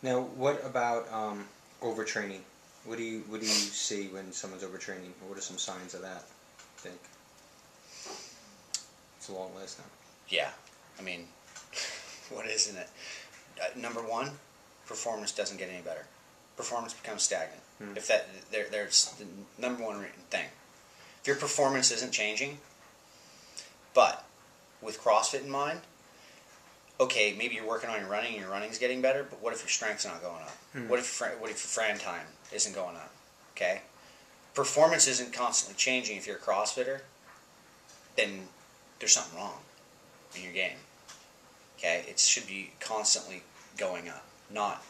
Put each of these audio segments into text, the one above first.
Now, what about overtraining? What do you see when someone's overtraining? What are some signs of that? I think it's a long list now. Yeah, I mean, what isn't it? Number one, performance doesn't get any better. Performance becomes stagnant. If there's the number one thing. If your performance isn't changing, but with CrossFit in mind, okay, maybe you're working on your running and your running's getting better, but what if your strength's not going up? What if your Fran time isn't going up? Okay? Performance isn't constantly changing. If you're a CrossFitter, then there's something wrong in your game. Okay? It should be constantly going up, not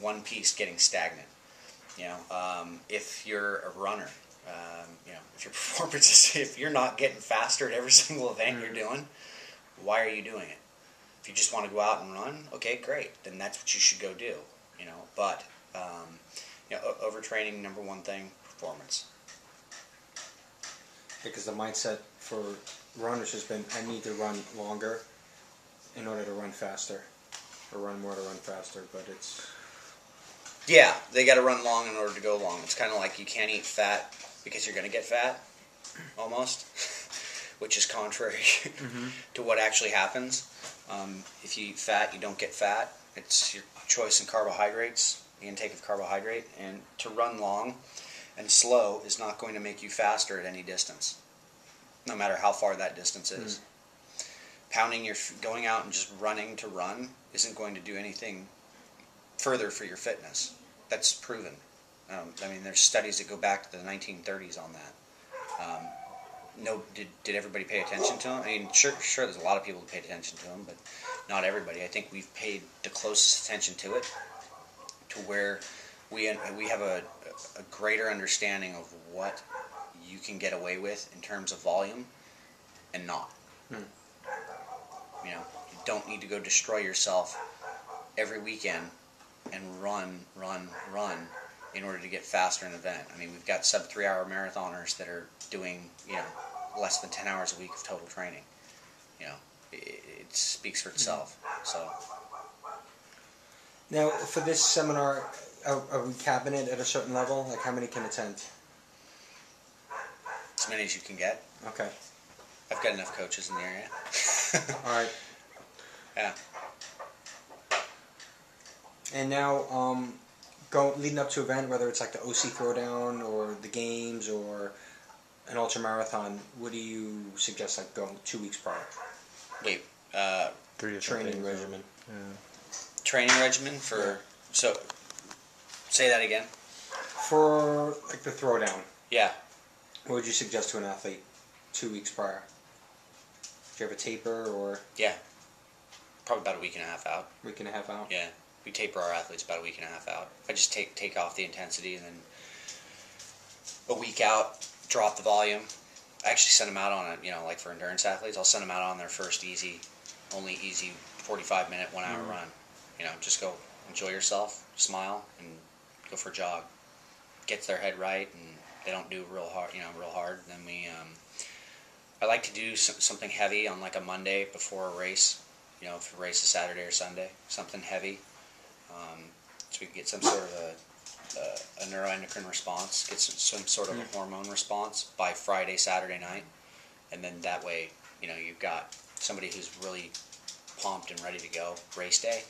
one piece getting stagnant. You know, if you're a runner, you know, if your performance is, if you're not getting faster at every single event you're doing, why are you doing it? If you just want to go out and run, okay, great. Then that's what you should go do. You know, but you know, overtraining, number one thing, performance. Because the mindset for runners has been, I need to run longer in order to run faster, or run more to run faster. But it's yeah, they got to run long in order to go long. It's kind of like you can't eat fat because you're going to get fat, almost, which is contrary to what actually happens. If you eat fat, you don't get fat. It's your choice in carbohydrates, the intake of carbohydrate. And to run long and slow is not going to make you faster at any distance, no matter how far that distance is. Going out and just running to run isn't going to do anything further for your fitness. That's proven. I mean, there's studies that go back to the 1930s on that. Did everybody pay attention to them? I mean, sure, there's a lot of people who paid attention to them, but not everybody. I think we've paid the closest attention to it, to where we have a greater understanding of what you can get away with in terms of volume and not. You know, you don't need to go destroy yourself every weekend and run in order to get faster in an event. I mean, we've got sub 3 hour marathoners that are doing, you know, less than 10 hours a week of total training. You know, it speaks for itself. So now for this seminar, are we capping it at a certain level? Like, how many can attend? As many as you can get. Okay. I've got enough coaches in the area. All right. Yeah. And now, leading up to an event, whether it's like the OC Throwdown or the Games or an ultra marathon, what do you suggest, like going 2 weeks prior? Wait, training regimen. Yeah. Training regimen for so. Say that again. For like the Throwdown. Yeah. What would you suggest to an athlete 2 weeks prior? Do you have a taper or? Yeah. Probably about a week and a half out. Week and a half out. Yeah. We taper our athletes about a week and a half out. I just take off the intensity and then a week out, drop the volume. I actually send them out on a, you know, like for endurance athletes, I'll send them out on their first easy 45-minute, 1 hour run. You know, just go enjoy yourself, smile, and go for a jog. Gets their head right, and they don't do real hard. Then I like to do something heavy on like a Monday before a race. You know, if the race is Saturday or Sunday, something heavy. So we can get some sort of a neuroendocrine response, get some sort of a hormone response by Friday, Saturday night. And then that way, you know, you've got somebody who's really pumped and ready to go race day.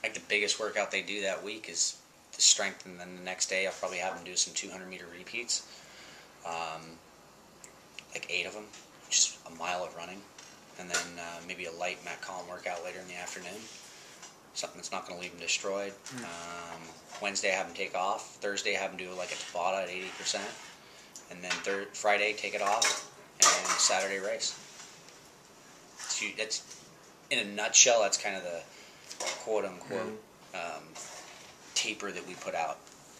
Like the biggest workout they do that week is the strength, and then the next day I'll probably have them do some 200-meter repeats. Like 8 of them, just a mile of running. And then maybe a light Metcon workout later in the afternoon. Something that's not going to leave them destroyed. Wednesday I have them take off. Thursday I have them do like a Tabata at 80%. And then Friday take it off. And then Saturday race. That's in a nutshell, that's kind of the quote-unquote taper that we put out.